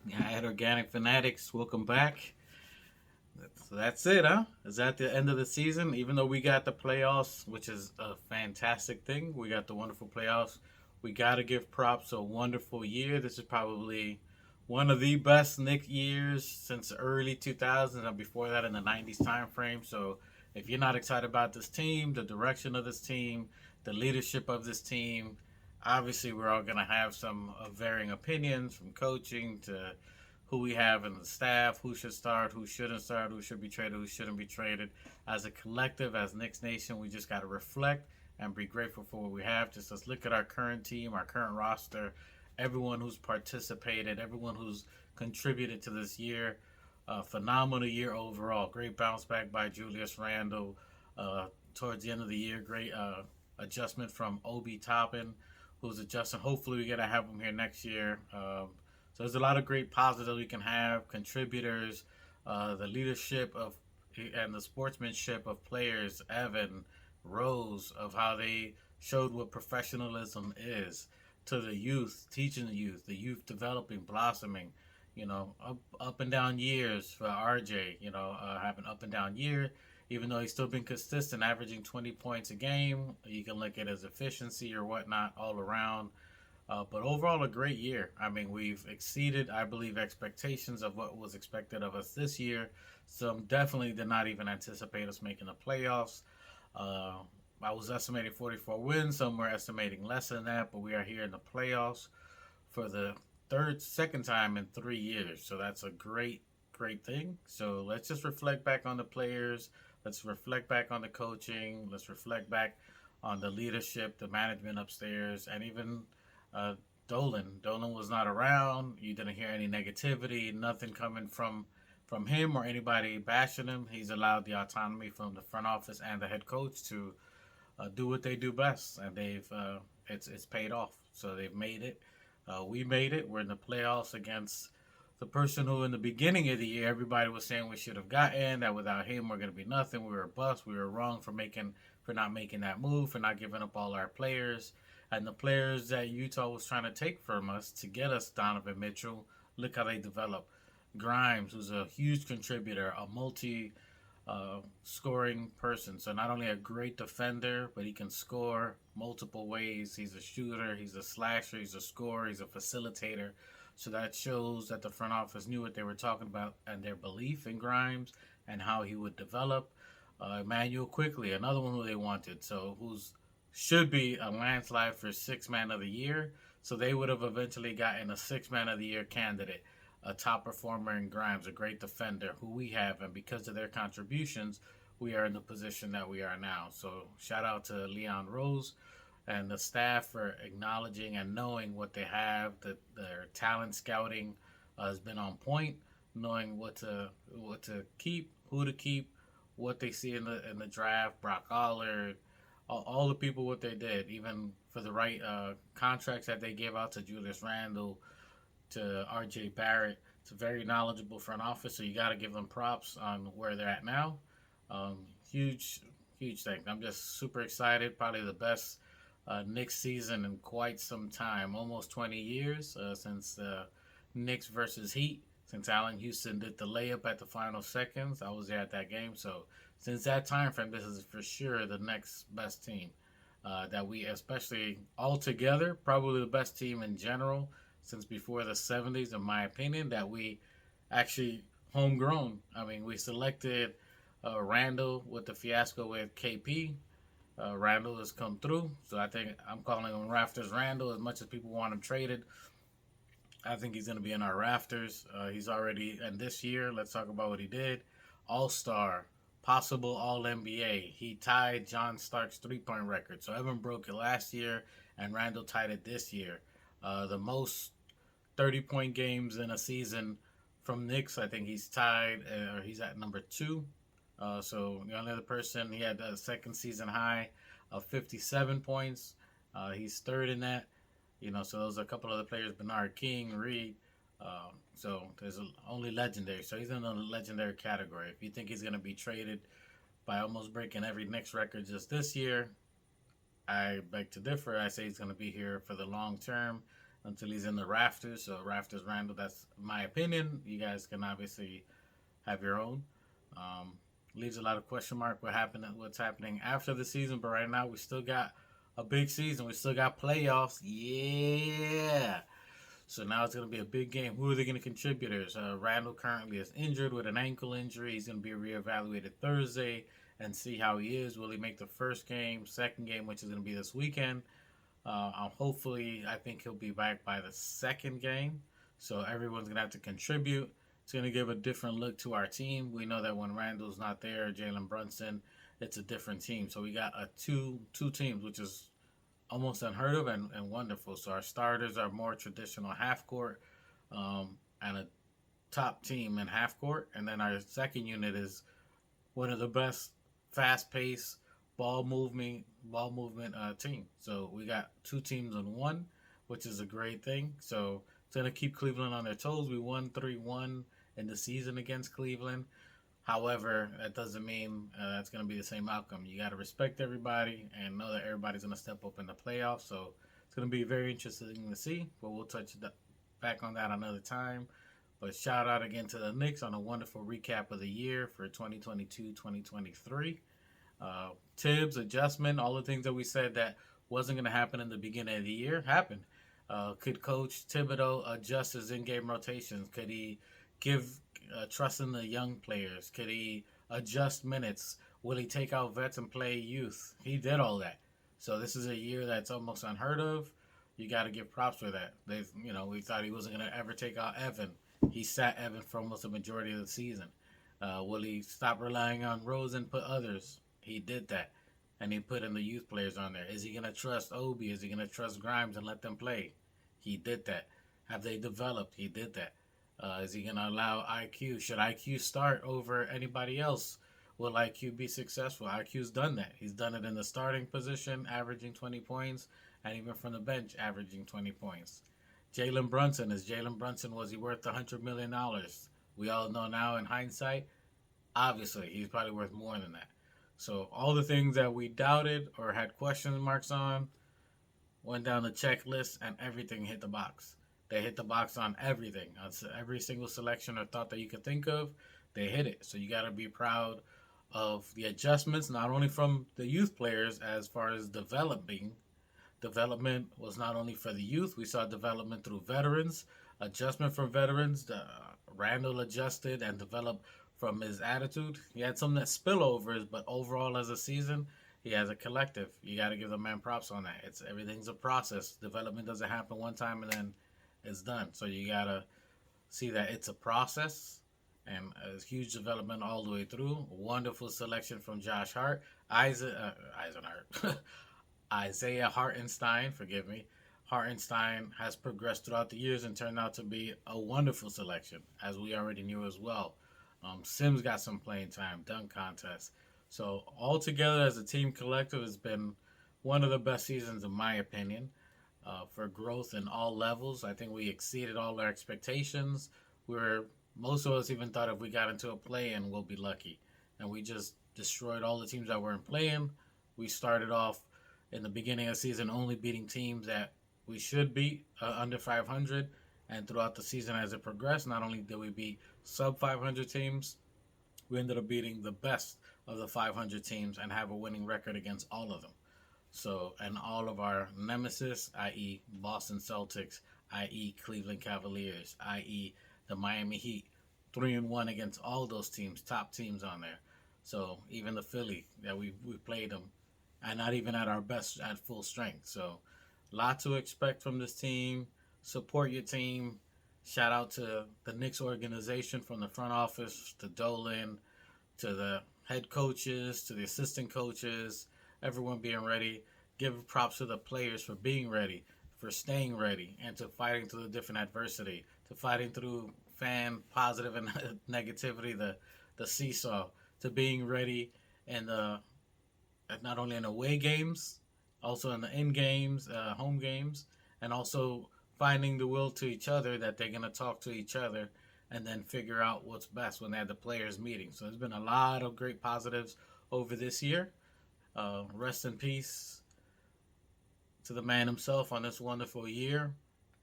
Yeah, I had Organic Fanatics. Welcome back. So that's it, huh? Is that the end of the season? Even though we got the playoffs, which is a fantastic thing, we got the wonderful playoffs. We got to give props to a wonderful year. This is probably one of the best Nick years since the early 2000s and before that in the 90s time frame. So if you're not excited about this team, the direction of this team, the leadership of this team, obviously we're all going to have some varying opinions from coaching to who we have in the staff, who should start, who shouldn't start, who should be traded, who shouldn't be traded. As a collective, as Knicks Nation, we just got to reflect and be grateful for what we have. Just let's look at our current team, our current roster, everyone who's participated, everyone who's contributed to this year. Phenomenal year overall. Great bounce back by Julius Randle towards the end of the year. Great adjustment from Obi Toppin, who's adjusting. Hopefully, we're gonna have him here next year. So there's a lot of great positives we can have. Contributors, the leadership of and the sportsmanship of players, Evan, Rose, of how they showed what professionalism is to the youth, teaching the youth developing, blossoming. Up and down years for RJ. Having up and down year, even though he's still been consistent, averaging 20 points a game. You can look at his efficiency or whatnot all around. But overall, a great year. I mean, we've exceeded, I believe, expectations of what was expected of us this year. Some definitely did not even anticipate us making the playoffs. Uh, I was estimating 44 wins. Some were estimating less than that, but we are here in the playoffs for the second time in 3 years. So that's a great thing. So let's just reflect back on the players. Let's reflect back on the coaching. Let's reflect back on the leadership, the management upstairs, and even uh, Dolan. Dolan was not around. You didn't hear any negativity, nothing coming from him or anybody bashing him. He's allowed the autonomy from the front office and the head coach to do what they do best, and they've it's paid off. So they've made it. We made it. We're in the playoffs against the person who, in the beginning of the year, everybody was saying we should have gotten that. Without him, we're going to be nothing. We were a bust. We were wrong for not making that move, for not giving up all our players, and the players that Utah was trying to take from us to get us Donovan Mitchell. Look how they developed. Grimes, who's a huge contributor, a multi scoring person. So not only a great defender, but he can score multiple ways. He's a shooter, he's a slasher, he's a scorer, he's a facilitator. So that shows that the front office knew what they were talking about and their belief in Grimes and how he would develop. Emmanuel Quickly, another one who they wanted, so who's should be a landslide for six man of the year. So they would have eventually gotten a six man of the year candidate, a top performer in Grimes, a great defender who we have, and because of their contributions, we are in the position that we are now. So shout out to Leon Rose and the staff for acknowledging and knowing what they have. That their talent scouting has been on point, knowing what to keep, who to keep, what they see in the draft. Brock Allard, all the people what they did, even for the right contracts that they gave out to Julius Randle, to R.J. Barrett. It's a very knowledgeable front office, so you got to give them props on where they're at now. Um, huge, huge thing. I'm just super excited. Probably the best Knicks season in quite some time. Almost 20 years since Knicks versus Heat. Since Allen Houston did the layup at the final seconds, I was there at that game. So since that time frame, this is for sure the next best team that we, especially all together, probably the best team in general since before the 70s, in my opinion, that we actually homegrown. I mean, we selected Randall with the fiasco with KP. Randall has come through, so I think I'm calling him Rafters Randall. As much as people want him traded, I think he's going to be in our rafters. He's already, and this year, let's talk about what he did. All Star, possible All NBA. He tied John Stark's 3-point record. So Evan broke it last year, and Randall tied it this year. The most 30-point games in a season from Knicks. I think he's tied, or he's at number two. So the only other person, he had a second season high of 57 points. He's third in that. So those are a couple other players, Bernard King, Reed. So there's only legendary. So he's in the legendary category. If you think he's going to be traded by almost breaking every Knicks record just this year, I beg to differ. I say he's going to be here for the long term until he's in the rafters. So Rafters Randall, that's my opinion. You guys can obviously have your own. Um, Leaves a lot of question mark what's happening after the season, but right now we still got a big season. We still got playoffs. Yeah. So now it's going to be a big game. Who are the going to contributors? Randall currently is injured with an ankle injury. He's going to be reevaluated Thursday and see how he is. Will he make the first game, second game, which is going to be this weekend? Hopefully, I think he'll be back by the second game. So everyone's going to have to contribute. It's going to give a different look to our team. We know that when Randall's not there, Jalen Brunson, it's a different team. So we got a two teams, which is almost unheard of and wonderful. So our starters are more traditional half court and a top team in half court. And then our second unit is one of the best fast paced ball movement team. So we got two teams in one, which is a great thing. So it's gonna keep Cleveland on their toes. We won 3-1 in the season against Cleveland. However, that doesn't mean that's going to be the same outcome. You got to respect everybody and know that everybody's going to step up in the playoffs. So it's going to be very interesting to see. But we'll touch back on that another time. But shout out again to the Knicks on a wonderful recap of the year for 2022-2023. Tibbs, adjustment, all the things that we said that wasn't going to happen in the beginning of the year happened. Could Coach Thibodeau adjust his in-game rotations? Could he give trust in the young players? Could he adjust minutes? Will he take out vets and play youth? He did all that. So this is a year that's almost unheard of. You got to give props for that. We thought he wasn't going to ever take out Evan. He sat Evan for almost the majority of the season. Will he stop relying on Rose and put others? He did that. And he put in the youth players on there. Is he going to trust Obi? Is he going to trust Grimes and let them play? He did that. Have they developed? He did that. Is he going to allow IQ? Should IQ start over anybody else? Will IQ be successful? IQ's done that. He's done it in the starting position, averaging 20 points, and even from the bench, averaging 20 points. Jalen Brunson. Was he worth $100 million? We all know now in hindsight, obviously, he's probably worth more than that. So all the things that we doubted or had question marks on went down the checklist and everything hit the box. They hit the box on everything. On every single selection or thought that you could think of, they hit it. So you got to be proud of the adjustments, not only from the youth players as far as developing. Development was not only for the youth. We saw development through veterans, adjustment from veterans. Randall adjusted and developed from his attitude. He had some that spillovers, but overall as a season, he has a collective. You got to give the man props on that. Everything's a process. Development doesn't happen one time and then it's done. So you got to see that it's a process and a huge development all the way through. Wonderful selection from Josh Hart. Isaiah Hartenstein, forgive me. Hartenstein has progressed throughout the years and turned out to be a wonderful selection, as we already knew as well. Sims got some playing time, dunk contest. So altogether, as a team collective, it's been one of the best seasons, in my opinion, for growth in all levels. I think we exceeded all our expectations. Most of us even thought if we got into a play-in, we'll be lucky. And we just destroyed all the teams that weren't playing. We started off in the beginning of the season only beating teams that we should beat under 500. And throughout the season as it progressed, not only did we beat sub 500 teams, we ended up beating the best of the 500 teams and have a winning record against all of them. So, and all of our nemesis, i.e. Boston Celtics, i.e. Cleveland Cavaliers, i.e. the Miami Heat, 3-1 against all those teams, top teams on there. So even the Philly that we played them, and not even at our best at full strength. So a lot to expect from this team. Support your team. Shout out to the Knicks organization, from the front office to Dolan, to the head coaches, to the assistant coaches, everyone being ready. Give props to the players for being ready, for staying ready, and to fighting through the different adversity, to fighting through fan positive and negativity, the seesaw, to being ready and not only in away games, also in the in games, home games, and also finding the will to each other that they're going to talk to each other and then figure out what's best when they had the players meeting. So there's been a lot of great positives over this year. Rest in peace to the man himself on this wonderful year.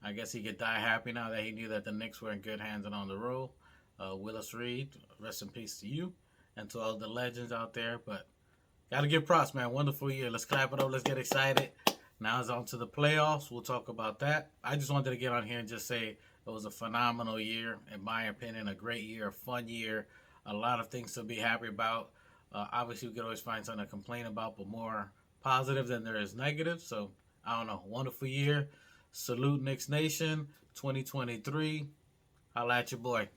I guess he could die happy now that he knew that the Knicks were in good hands and on the roll. Willis Reed, rest in peace to you and to all the legends out there. But gotta give props, man. Wonderful year. Let's clap it up. Let's get excited. Now it's on to the playoffs. We'll talk about that. I just wanted to get on here and just say it was a phenomenal year, in my opinion, a great year, a fun year, a lot of things to be happy about. Obviously, we could always find something to complain about, but more positive than there is negative. So, I don't know. Wonderful year. Salute Knicks Nation 2023. Holla at your boy.